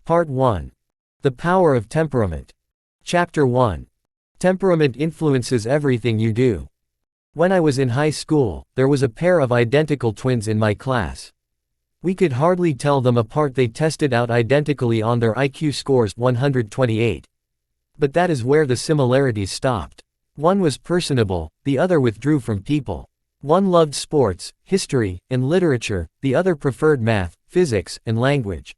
Part 1. The Power of Temperament. Chapter 1. Temperament influences everything you do. When I was in high school, there was a pair of identical twins in my class. We could hardly tell them apart. They tested out identically on their IQ scores 128. But that is where the similarities stopped. One was personable, the other withdrew from people. One loved sports, history, and literature, the other preferred math, physics, and language.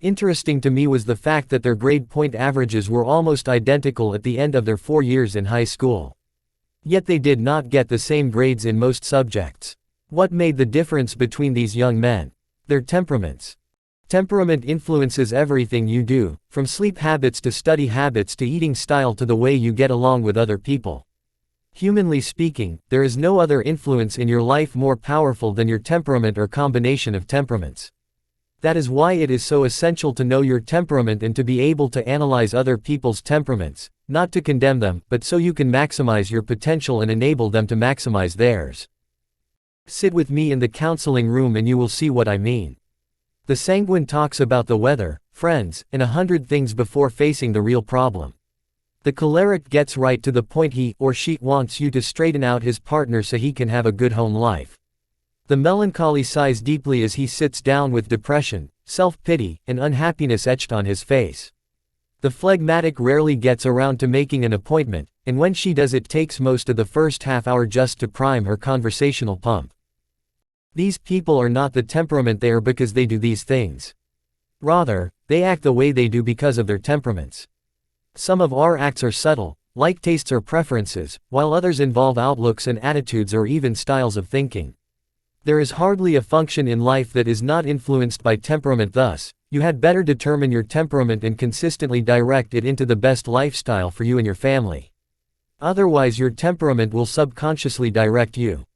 Interesting to me was the fact that their grade point averages were almost identical at the end of their 4 years in high school. Yet they did not get the same grades in most subjects. What made the difference between these young men? Their temperaments. Temperament influences everything you do, from sleep habits to study habits to eating style to the way you get along with other people. Humanly speaking, there is no other influence in your life more powerful than your temperament or combination of temperaments. That is why it is so essential to know your temperament and to be able to analyze other people's temperaments, not to condemn them, but so you can maximize your potential and enable them to maximize theirs. Sit with me in the counseling room and you will see what I mean. The sanguine talks about the weather, friends, and 100 things before facing the real problem. The choleric gets right to the point. He or she wants you to straighten out his partner so he can have a good home life. The melancholy sighs deeply as he sits down with depression, self-pity, and unhappiness etched on his face. The phlegmatic rarely gets around to making an appointment, and when she does it takes most of the first half hour just to prime her conversational pump. These people are not the temperament they are because they do these things. Rather, they act the way they do because of their temperaments. Some of our acts are subtle, like tastes or preferences, while others involve outlooks and attitudes or even styles of thinking. There is hardly a function in life that is not influenced by temperament. Thus, you had better determine your temperament and consistently direct it into the best lifestyle for you and your family. Otherwise, your temperament will subconsciously direct you.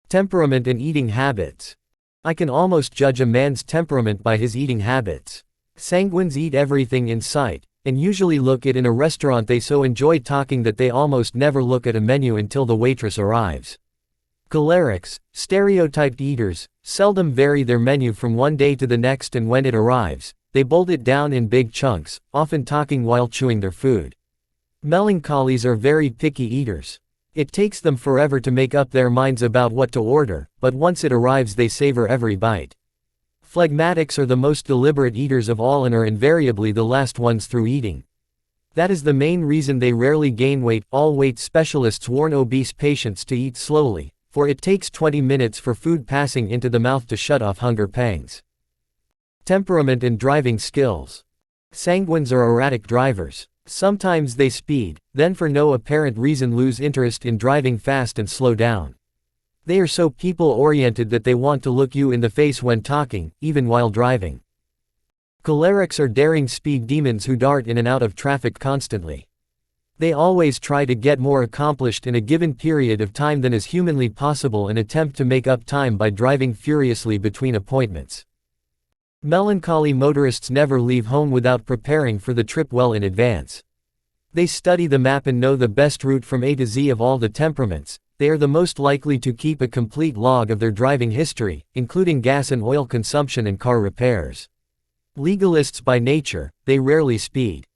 Temperament and eating habits. I can almost judge a man's temperament by his eating habits. Sanguines eat everything in sight, and usually look at in a restaurant. They so enjoy talking that they almost never look at a menu until the waitress arrives. Cholerics, stereotyped eaters, seldom vary their menu from one day to the next, and when it arrives, they bolt it down in big chunks, often talking while chewing their food. Melancholies are very picky eaters. It takes them forever to make up their minds about what to order, but once it arrives they savor every bite. Phlegmatics are the most deliberate eaters of all and are invariably the last ones through eating. That is the main reason they rarely gain weight. All weight specialists warn obese patients to eat slowly, for it takes 20 minutes for food passing into the mouth to shut off hunger pangs. Temperament and driving skills. Sanguines are erratic drivers. Sometimes they speed, then for no apparent reason lose interest in driving fast and slow down. They are so people-oriented that they want to look you in the face when talking, even while driving. Cholerics are daring speed demons who dart in and out of traffic constantly. They always try to get more accomplished in a given period of time than is humanly possible and attempt to make up time by driving furiously between appointments. Melancholy motorists never leave home without preparing for the trip well in advance. They study the map and know the best route from A to Z. Of all the temperaments, they are the most likely to keep a complete log of their driving history, including gas and oil consumption and car repairs. Legalists by nature, they rarely speed.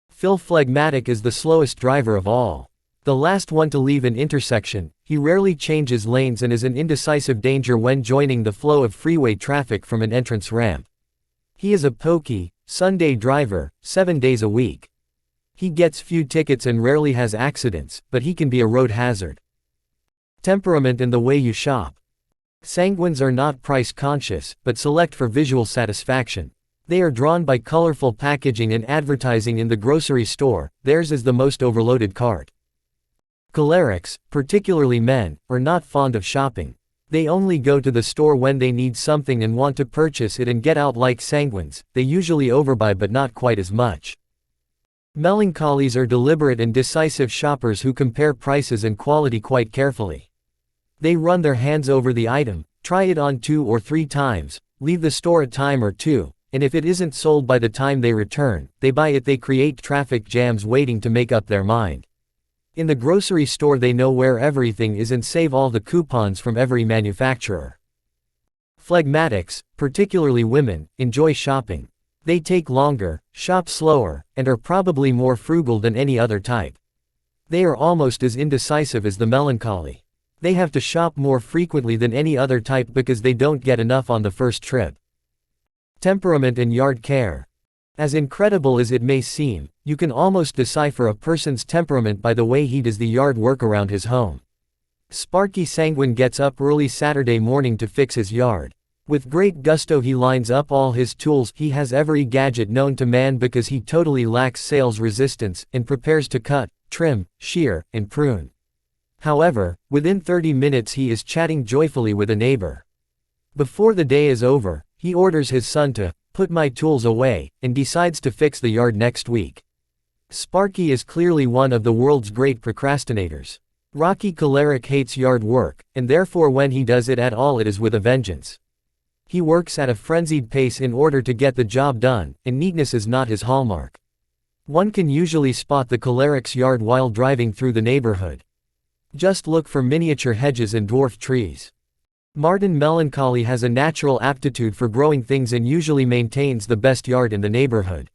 Phil Phlegmatic is the slowest driver of all. The last one to leave an intersection, he rarely changes lanes and is an indecisive danger when joining the flow of freeway traffic from an entrance ramp. He is a pokey, Sunday driver, 7 days a week. He gets few tickets and rarely has accidents, but he can be a road hazard. Temperament and the way you shop. Sanguines are not price conscious, but select for visual satisfaction. They are drawn by colorful packaging and advertising in the grocery store. Theirs is the most overloaded cart. Cholerics, particularly men, are not fond of shopping. They only go to the store when they need something and want to purchase it and get out. Like sanguines, they usually overbuy but not quite as much. Melancholies are deliberate and decisive shoppers who compare prices and quality quite carefully. They run their hands over the item, try it on 2 or 3 times, leave the store a time or two, and if it isn't sold by the time they return, they buy it. They create traffic jams waiting to make up their mind. In the grocery store they know where everything is and save all the coupons from every manufacturer. Phlegmatics, particularly women, enjoy shopping. They take longer, shop slower, and are probably more frugal than any other type. They are almost as indecisive as the melancholy. They have to shop more frequently than any other type because they don't get enough on the first trip. Temperament and yard care. As incredible as it may seem, you can almost decipher a person's temperament by the way he does the yard work around his home. Sparky Sanguine gets up early Saturday morning to fix his yard. With great gusto he lines up all his tools, he has every gadget known to man because he totally lacks sales resistance, and prepares to cut, trim, shear, and prune. However, within 30 minutes he is chatting joyfully with a neighbor. Before the day is over, he orders his son to put my tools away, and decides to fix the yard next week. Sparky is clearly one of the world's great procrastinators. Rocky Choleric hates yard work, and therefore when he does it at all it is with a vengeance. He works at a frenzied pace in order to get the job done, and neatness is not his hallmark. One can usually spot the choleric's yard while driving through the neighborhood. Just look for miniature hedges and dwarf trees. Martin Melancholy has a natural aptitude for growing things and usually maintains the best yard in the neighborhood.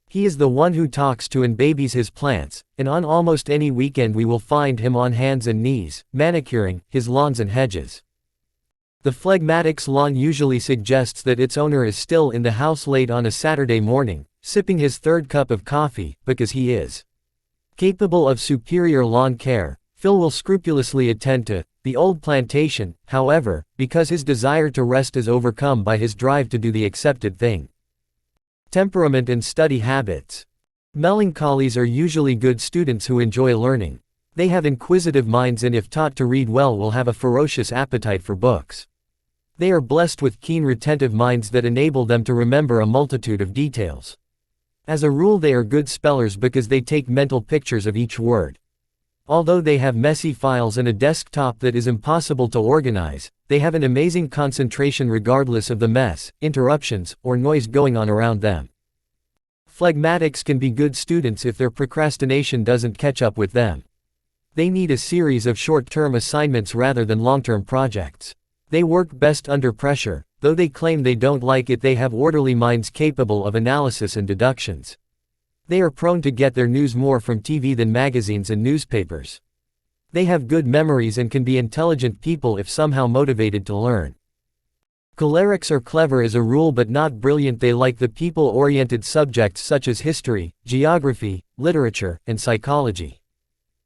He is the one who talks to and babies his plants, and on almost any weekend we will find him on hands and knees, manicuring his lawns and hedges. The phlegmatic's lawn usually suggests that its owner is still in the house late on a Saturday morning, sipping his third cup of coffee, because he is capable of superior lawn care. Phil will scrupulously attend to the old plantation, however, because his desire to rest is overcome by his drive to do the accepted thing. Temperament and study habits. Melancholies are usually good students who enjoy learning. They have inquisitive minds and if taught to read well will have a ferocious appetite for books. They are blessed with keen retentive minds that enable them to remember a multitude of details. As a rule they are good spellers because they take mental pictures of each word. Although they have messy files and a desktop that is impossible to organize, they have an amazing concentration regardless of the mess, interruptions, or noise going on around them. Phlegmatics can be good students if their procrastination doesn't catch up with them. They need a series of short-term assignments rather than long-term projects. They work best under pressure, though they claim they don't like it. They have orderly minds capable of analysis and deductions. They are prone to get their news more from TV than magazines and newspapers. They have good memories and can be intelligent people if somehow motivated to learn. Cholerics are clever as a rule but not brilliant. They like the people-oriented subjects such as history, geography, literature, and psychology.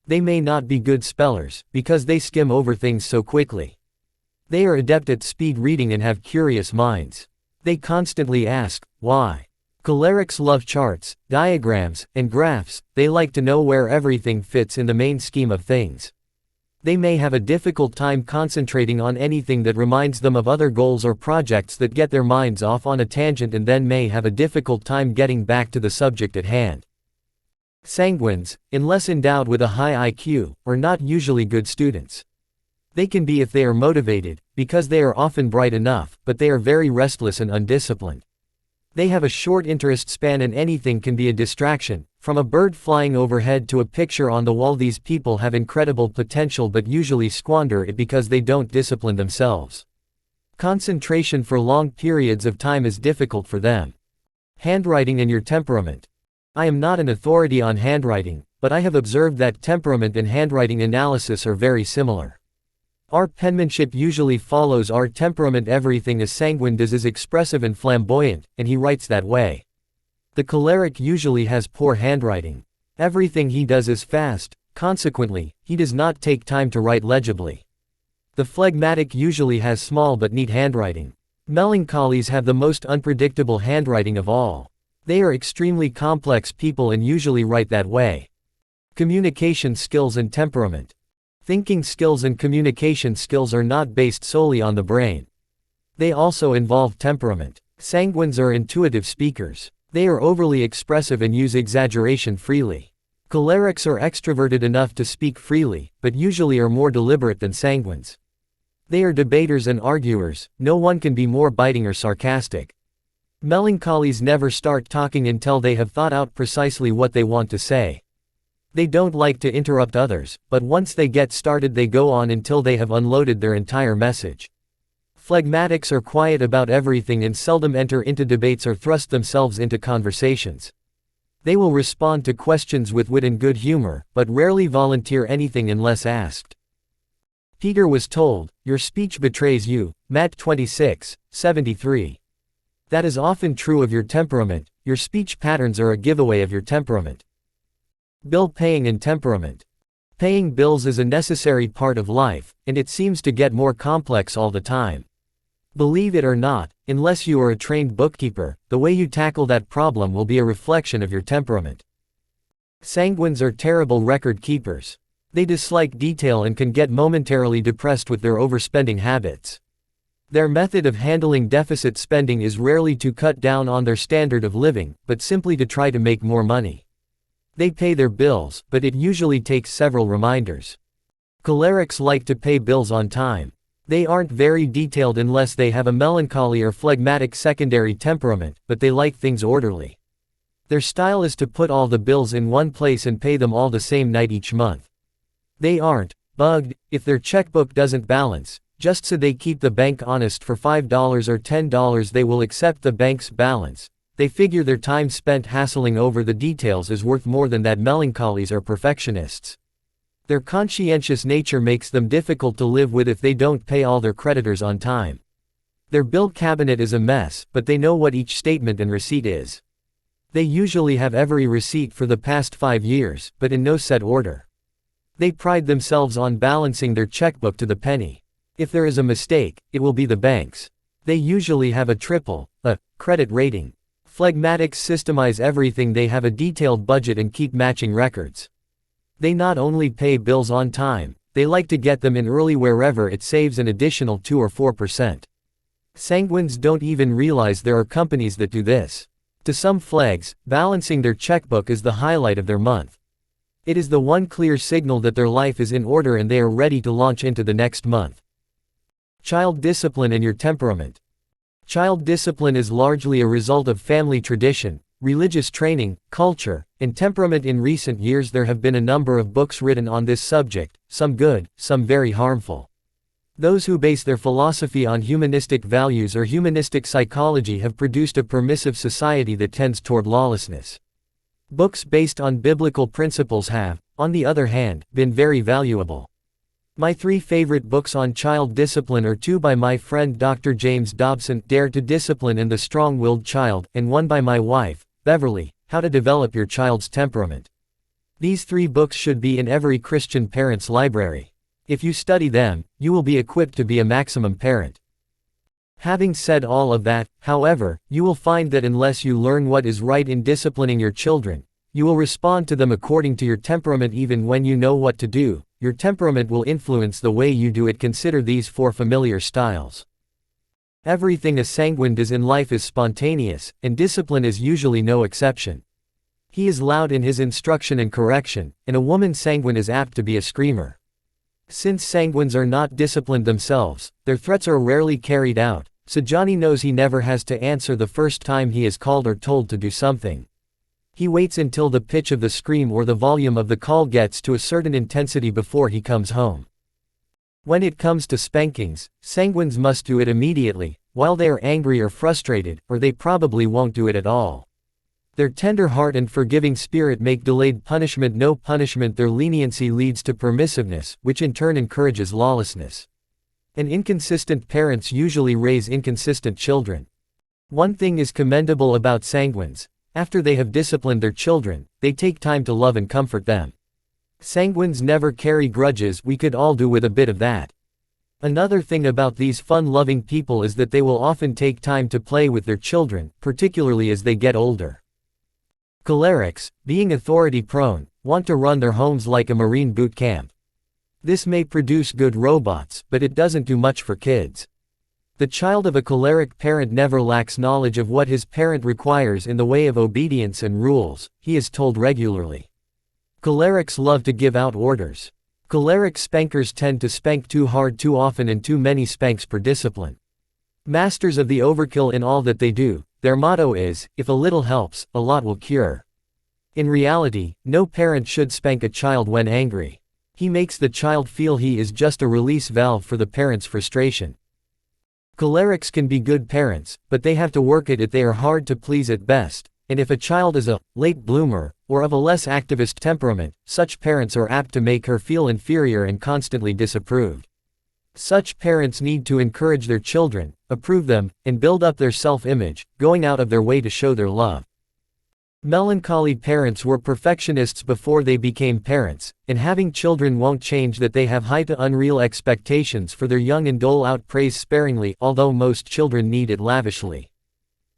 They may not be good spellers, because they skim over things so quickly. They are adept at speed reading and have curious minds. They constantly ask, why? Cholerics love charts, diagrams, and graphs. They like to know where everything fits in the main scheme of things. They may have a difficult time concentrating on anything that reminds them of other goals or projects that get their minds off on a tangent and then may have a difficult time getting back to the subject at hand. Sanguines, unless endowed with a high IQ, are not usually good students. They can be if they are motivated, because they are often bright enough, but they are very restless and undisciplined. They have a short interest span and anything can be a distraction, from a bird flying overhead to a picture on the wall. These people have incredible potential but usually squander it because they don't discipline themselves. Concentration for long periods of time is difficult for them. Handwriting and your temperament. I am not an authority on handwriting, but I have observed that temperament and handwriting analysis are very similar. Our penmanship usually follows our temperament. Everything a sanguine does is expressive and flamboyant, and he writes that way. The choleric usually has poor handwriting. Everything he does is fast, consequently, he does not take time to write legibly. The phlegmatic usually has small but neat handwriting. Melancholies have the most unpredictable handwriting of all. They are extremely complex people and usually write that way. Communication skills and temperament. Thinking skills and communication skills are not based solely on the brain. They also involve temperament. Sanguines are intuitive speakers. They are overly expressive and use exaggeration freely. Cholerics are extroverted enough to speak freely, but usually are more deliberate than sanguines. They are debaters and arguers. No one can be more biting or sarcastic. Melancholies never start talking until they have thought out precisely what they want to say. They don't like to interrupt others, but once they get started they go on until they have unloaded their entire message. Phlegmatics are quiet about everything and seldom enter into debates or thrust themselves into conversations. They will respond to questions with wit and good humor, but rarely volunteer anything unless asked. Peter was told, "Your speech betrays you," Matt 26:73. That is often true of your temperament. Your speech patterns are a giveaway of your temperament. Bill paying and temperament. Paying bills is a necessary part of life, and it seems to get more complex all the time. Believe it or not, unless you are a trained bookkeeper, the way you tackle that problem will be a reflection of your temperament. Sanguines are terrible record keepers. They dislike detail and can get momentarily depressed with their overspending habits. Their method of handling deficit spending is rarely to cut down on their standard of living, but simply to try to make more money. They pay their bills, but it usually takes several reminders. Cholerics like to pay bills on time. They aren't very detailed unless they have a melancholy or phlegmatic secondary temperament, but they like things orderly. Their style is to put all the bills in one place and pay them all the same night each month. They aren't bugged if their checkbook doesn't balance. Just so they keep the bank honest for $5 or $10, they will accept the bank's balance. They figure their time spent hassling over the details is worth more than that. Melancholies are perfectionists. Their conscientious nature makes them difficult to live with if they don't pay all their creditors on time. Their bill cabinet is a mess, but they know what each statement and receipt is. They usually have every receipt for the past 5 years, but in no set order. They pride themselves on balancing their checkbook to the penny. If there is a mistake, it will be the bank's. They usually have a AAA credit rating. Phlegmatics systemize everything. They have a detailed budget and keep matching records. They not only pay bills on time, they like to get them in early wherever it saves an additional 2 or 4%. Sanguines don't even realize there are companies that do this. To some phlegs, balancing their checkbook is the highlight of their month. It is the one clear signal that their life is in order and they are ready to launch into the next month. Child discipline and your temperament. Child discipline is largely a result of family tradition, religious training, culture, and temperament. In recent years there have been a number of books written on this subject, some good, some very harmful. Those who base their philosophy on humanistic values or humanistic psychology have produced a permissive society that tends toward lawlessness. Books based on biblical principles have, on the other hand, been very valuable. My 3 favorite books on child discipline are 2 by my friend Dr. James Dobson, Dare to Discipline and the Strong-Willed Child, and 1 by my wife, Beverly, How to Develop Your Child's Temperament. These 3 books should be in every Christian parent's library. If you study them, you will be equipped to be a maximum parent. Having said all of that, however, you will find that unless you learn what is right in disciplining your children, you will respond to them according to your temperament even when you know what to do. Your temperament will influence the way you do it. Consider these 4 familiar styles. Everything a sanguine does in life is spontaneous, and discipline is usually no exception. He is loud in his instruction and correction, and a woman sanguine is apt to be a screamer. Since sanguines are not disciplined themselves, their threats are rarely carried out, so Johnny knows he never has to answer the first time he is called or told to do something. He waits until the pitch of the scream or the volume of the call gets to a certain intensity before he comes home. When it comes to spankings, sanguines must do it immediately, while they are angry or frustrated, or they probably won't do it at all. Their tender heart and forgiving spirit make delayed punishment no punishment. Their leniency leads to permissiveness, which in turn encourages lawlessness. And inconsistent parents usually raise inconsistent children. One thing is commendable about sanguines: after they have disciplined their children, they take time to love and comfort them. Sanguines never carry grudges. We could all do with a bit of that. Another thing about these fun-loving people is that they will often take time to play with their children, particularly as they get older. Cholerics, being authority-prone, want to run their homes like a Marine boot camp. This may produce good robots, but it doesn't do much for kids. The child of a choleric parent never lacks knowledge of what his parent requires in the way of obedience and rules. He is told regularly. Cholerics love to give out orders. Choleric spankers tend to spank too hard too often and too many spanks per discipline. Masters of the overkill in all that they do, their motto is, if a little helps, a lot will cure. In reality, no parent should spank a child when angry. He makes the child feel he is just a release valve for the parent's frustration. Cholerics can be good parents, but they have to work at it. They are hard to please at best, and if a child is a late bloomer, or of a less activist temperament, such parents are apt to make her feel inferior and constantly disapproved. Such parents need to encourage their children, approve them, and build up their self-image, going out of their way to show their love. Melancholy parents were perfectionists before they became parents, and having children won't change that. They have high to unreal expectations for their young and dole out praise sparingly, although most children need it lavishly.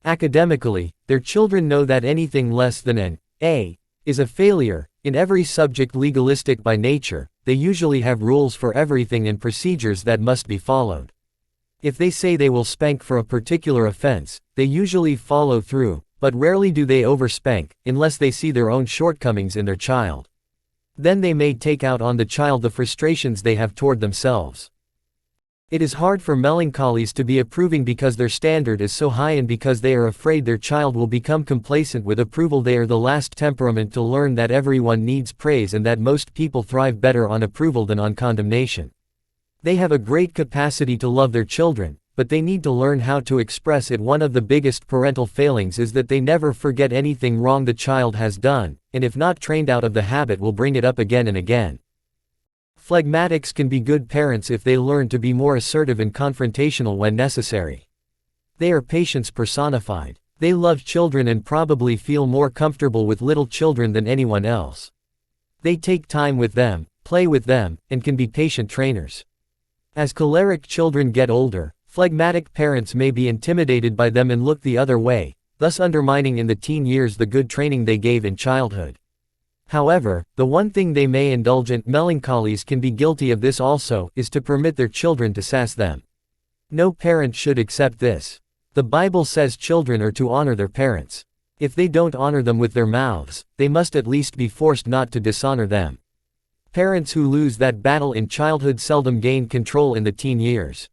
Academically, their children know that anything less than an A is a failure. In every subject legalistic by nature, they usually have rules for everything and procedures that must be followed. If they say they will spank for a particular offense, they usually follow through, but rarely do they overspank, unless they see their own shortcomings in their child. Then they may take out on the child the frustrations they have toward themselves. It is hard for melancholies to be approving because their standard is so high and because they are afraid their child will become complacent with approval. They are the last temperament to learn that everyone needs praise and that most people thrive better on approval than on condemnation. They have a great capacity to love their children, but they need to learn how to express it. One of the biggest parental failings is that they never forget anything wrong the child has done, and if not trained out of the habit will bring it up again and again. Phlegmatics can be good parents if they learn to be more assertive and confrontational when necessary. They are patience personified. They love children and probably feel more comfortable with little children than anyone else. They take time with them, play with them, and can be patient trainers. As choleric children get older, phlegmatic parents may be intimidated by them and look the other way, thus undermining in the teen years the good training they gave in childhood. However, the one thing they may indulgent melancholies can be guilty of this also, is to permit their children to sass them. No parent should accept this. The Bible says children are to honor their parents. If they don't honor them with their mouths, they must at least be forced not to dishonor them. Parents who lose that battle in childhood seldom gain control in the teen years.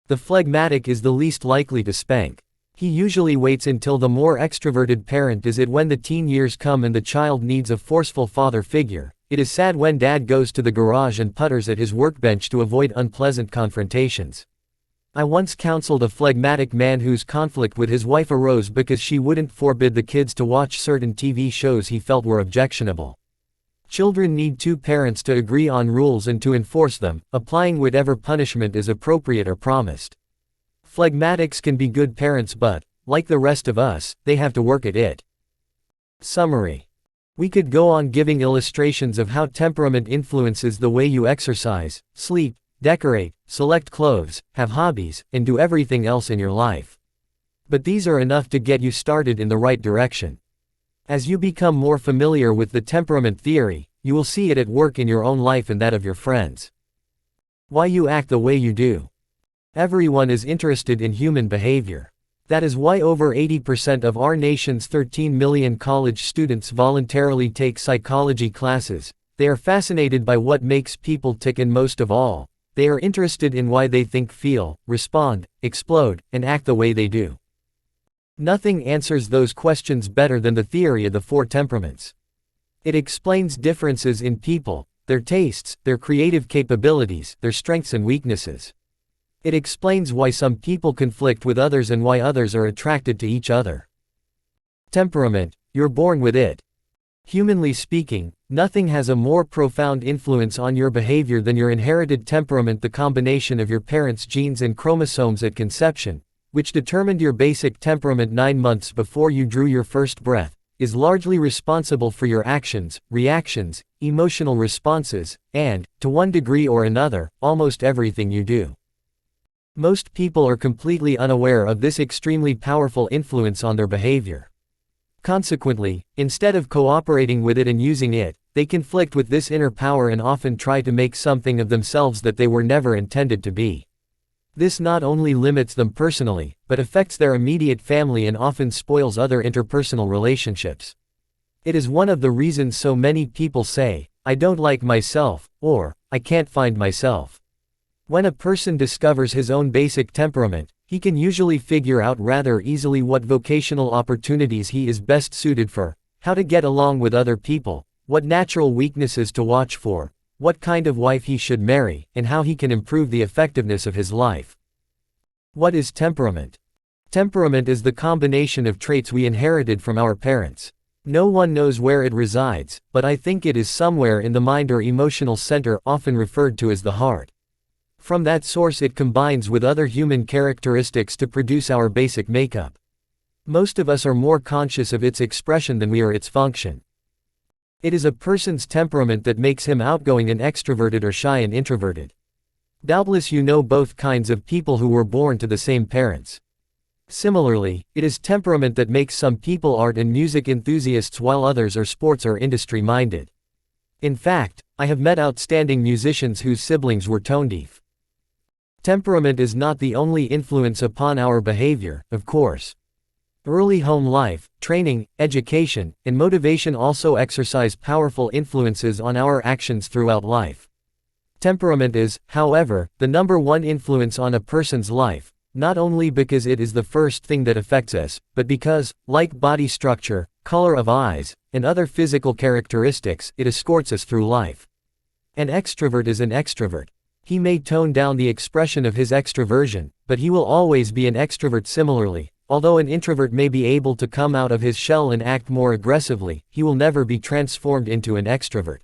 The phlegmatic is the least likely to spank. He usually waits until the more extroverted parent is it when the teen years come and the child needs a forceful father figure. It is sad when dad goes to the garage and putters at his workbench to avoid unpleasant confrontations. I once counseled a phlegmatic man whose conflict with his wife arose because she wouldn't forbid the kids to watch certain TV shows he felt were objectionable. Children need two parents to agree on rules and to enforce them, applying whatever punishment is appropriate or promised. Phlegmatics can be good parents but, like the rest of us, they have to work at it. Summary. We could go on giving illustrations of how temperament influences the way you exercise, sleep, decorate, select clothes, have hobbies, and do everything else in your life. But these are enough to get you started in the right direction. As you become more familiar with the temperament theory, you will see it at work in your own life and that of your friends. Why you act the way you do. Everyone is interested in human behavior. That is why over 80% of our nation's 13 million college students voluntarily take psychology classes. They are fascinated by what makes people tick, and most of all, they are interested in why they think, feel, respond, explode, and act the way they do. Nothing answers those questions better than the theory of the four temperaments. It explains differences in people, their tastes, their creative capabilities, their strengths and weaknesses. It explains why some people conflict with others and why others are attracted to each other. Temperament, you're born with it. Humanly speaking, nothing has a more profound influence on your behavior than your inherited temperament. The combination of your parents' genes and chromosomes at conception, which determined your basic temperament 9 months before you drew your first breath, is largely responsible for your actions, reactions, emotional responses, and, to one degree or another, almost everything you do. Most people are completely unaware of this extremely powerful influence on their behavior. Consequently, instead of cooperating with it and using it, they conflict with this inner power and often try to make something of themselves that they were never intended to be. This not only limits them personally, but affects their immediate family and often spoils other interpersonal relationships. It is one of the reasons so many people say, "I don't like myself," or, "I can't find myself." When a person discovers his own basic temperament, he can usually figure out rather easily what vocational opportunities he is best suited for, how to get along with other people, what natural weaknesses to watch for, what kind of wife he should marry, and how he can improve the effectiveness of his life. What is temperament? Temperament is the combination of traits we inherited from our parents. No one knows where it resides, but I think it is somewhere in the mind or emotional center, often referred to as the heart. From that source it combines with other human characteristics to produce our basic makeup. Most of us are more conscious of its expression than we are its function. It is a person's temperament that makes him outgoing and extroverted or shy and introverted. Doubtless you know both kinds of people who were born to the same parents. Similarly, it is temperament that makes some people art and music enthusiasts while others are sports or industry-minded. In fact, I have met outstanding musicians whose siblings were tone-deaf. Temperament is not the only influence upon our behavior, of course. Early home life, training, education, and motivation also exercise powerful influences on our actions throughout life. Temperament is, however, the number one influence on a person's life, not only because it is the first thing that affects us, but because, like body structure, color of eyes, and other physical characteristics, it escorts us through life. An extrovert is an extrovert. He may tone down the expression of his extroversion, but he will always be an extrovert. Similarly, although an introvert may be able to come out of his shell and act more aggressively, he will never be transformed into an extrovert.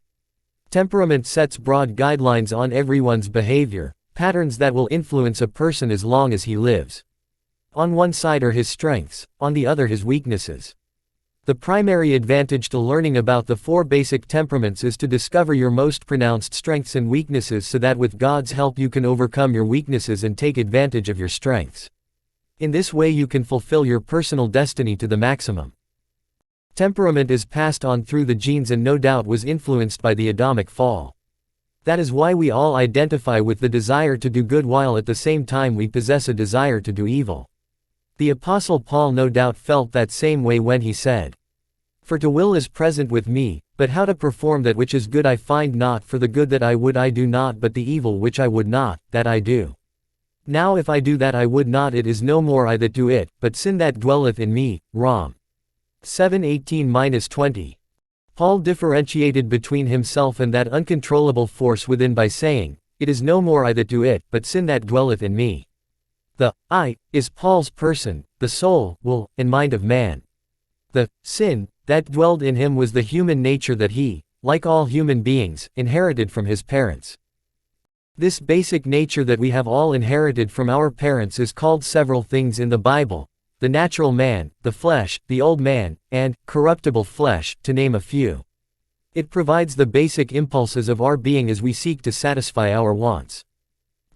Temperament sets broad guidelines on everyone's behavior, patterns that will influence a person as long as he lives. On one side are his strengths, on the other his weaknesses. The primary advantage to learning about the 4 basic temperaments is to discover your most pronounced strengths and weaknesses so that with God's help you can overcome your weaknesses and take advantage of your strengths. In this way you can fulfill your personal destiny to the maximum. Temperament is passed on through the genes and no doubt was influenced by the Adamic fall. That is why we all identify with the desire to do good while at the same time we possess a desire to do evil. The Apostle Paul no doubt felt that same way when he said, "For to will is present with me, but how to perform that which is good I find not, for the good that I would I do not, but the evil which I would not, that I do. Now if I do that I would not, it is no more I that do it, but sin that dwelleth in me." Rom. 7:18-20. Paul differentiated between himself and that uncontrollable force within by saying, "It is no more I that do it, but sin that dwelleth in me." The I is Paul's person, the soul, will, and mind of man. The sin that dwelled in him was the human nature that he, like all human beings, inherited from his parents. This basic nature that we have all inherited from our parents is called several things in the Bible: the natural man, the flesh, the old man, and corruptible flesh, to name a few. It provides the basic impulses of our being as we seek to satisfy our wants.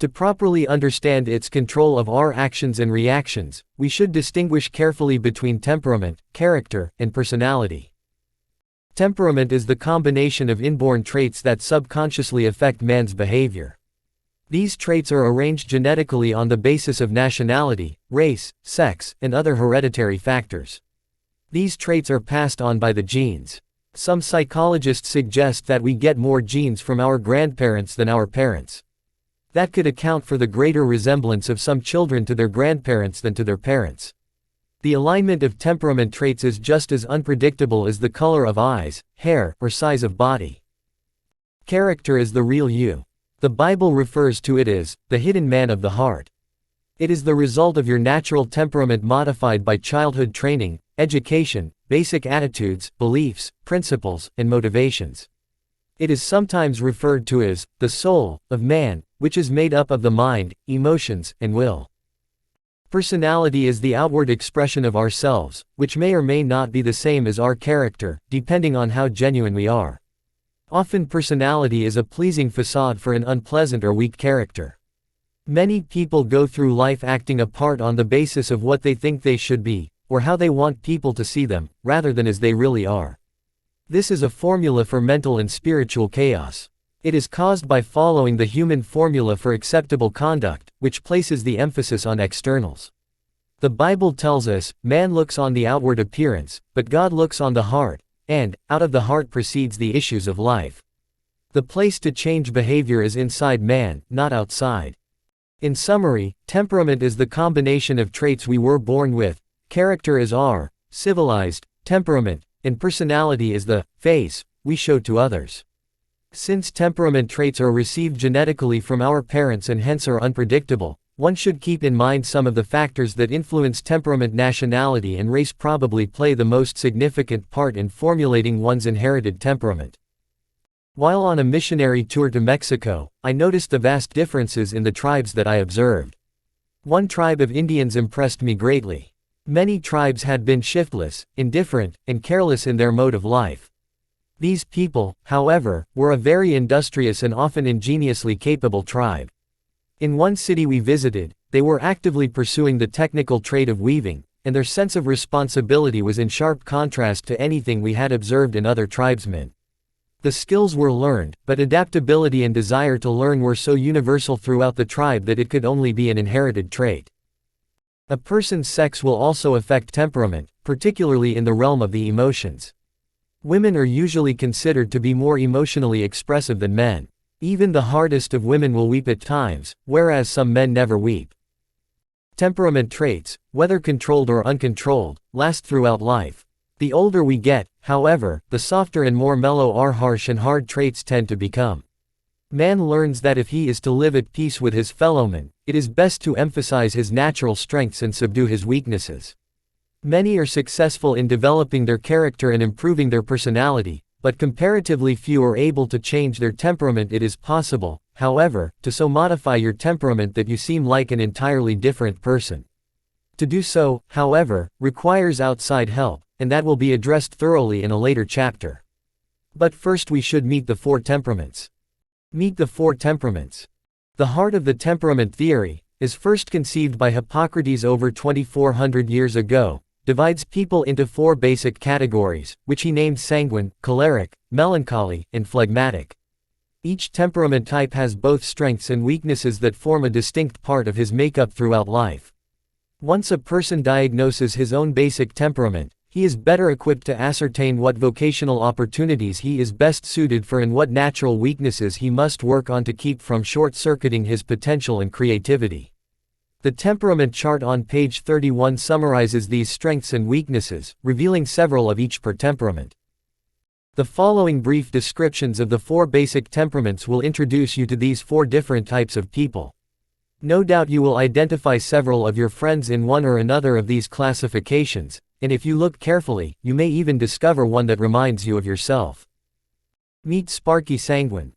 To properly understand its control of our actions and reactions, we should distinguish carefully between temperament, character, and personality. Temperament is the combination of inborn traits that subconsciously affect man's behavior. These traits are arranged genetically on the basis of nationality, race, sex, and other hereditary factors. These traits are passed on by the genes. Some psychologists suggest that we get more genes from our grandparents than our parents. That could account for the greater resemblance of some children to their grandparents than to their parents. The alignment of temperament traits is just as unpredictable as the color of eyes, hair, or size of body. Character is the real you. The Bible refers to it as the hidden man of the heart. It is the result of your natural temperament modified by childhood training, education, basic attitudes, beliefs, principles, and motivations. It is sometimes referred to as the soul of man, which is made up of the mind, emotions, and will. Personality is the outward expression of ourselves, which may or may not be the same as our character, depending on how genuine we are. Often personality is a pleasing facade for an unpleasant or weak character. Many people go through life acting a part on the basis of what they think they should be, or how they want people to see them, rather than as they really are. This is a formula for mental and spiritual chaos. It is caused by following the human formula for acceptable conduct, which places the emphasis on externals. The Bible tells us, man looks on the outward appearance, but God looks on the heart, and, out of the heart proceeds the issues of life. The place to change behavior is inside man, not outside. In summary, temperament is the combination of traits we were born with, character is our civilized temperament, and personality is the face we show to others. Since temperament traits are received genetically from our parents and hence are unpredictable, One should keep in mind some of the factors that influence temperament. Nationality and race probably play the most significant part in formulating one's inherited temperament. While on a missionary tour to Mexico, I noticed the vast differences in the tribes that I observed. One tribe of Indians impressed me greatly. Many tribes had been shiftless, indifferent, and careless in their mode of life. These people, however, were a very industrious and often ingeniously capable tribe. In one city we visited, they were actively pursuing the technical trade of weaving, and their sense of responsibility was in sharp contrast to anything we had observed in other tribesmen. The skills were learned, but adaptability and desire to learn were so universal throughout the tribe that it could only be an inherited trait. A person's sex will also affect temperament, particularly in the realm of the emotions. Women are usually considered to be more emotionally expressive than men. Even the hardest of women will weep at times, whereas some men never weep. Temperament traits, whether controlled or uncontrolled, last throughout life. The older we get, however, the softer and more mellow our harsh and hard traits tend to become. Man learns that if he is to live at peace with his fellowmen, it is best to emphasize his natural strengths and subdue his weaknesses. Many are successful in developing their character and improving their personality, but comparatively few are able to change their temperament. It is possible, however, to so modify your temperament that you seem like an entirely different person. To do so, however, requires outside help, and that will be addressed thoroughly in a later chapter. But first we should meet the four temperaments. Meet the four temperaments. The heart of the temperament theory, is first conceived by Hippocrates over 2400 years ago, divides people into four basic categories, which he named sanguine, choleric, melancholy, and phlegmatic. Each temperament type has both strengths and weaknesses that form a distinct part of his makeup throughout life. Once a person diagnoses his own basic temperament, he is better equipped to ascertain what vocational opportunities he is best suited for and what natural weaknesses he must work on to keep from short-circuiting his potential and creativity. The temperament chart on page 31 summarizes these strengths and weaknesses, revealing several of each per temperament. The following brief descriptions of the four basic temperaments will introduce you to these four different types of people. No doubt you will identify several of your friends in one or another of these classifications, and if you look carefully, you may even discover one that reminds you of yourself. Meet Sparky Sanguine.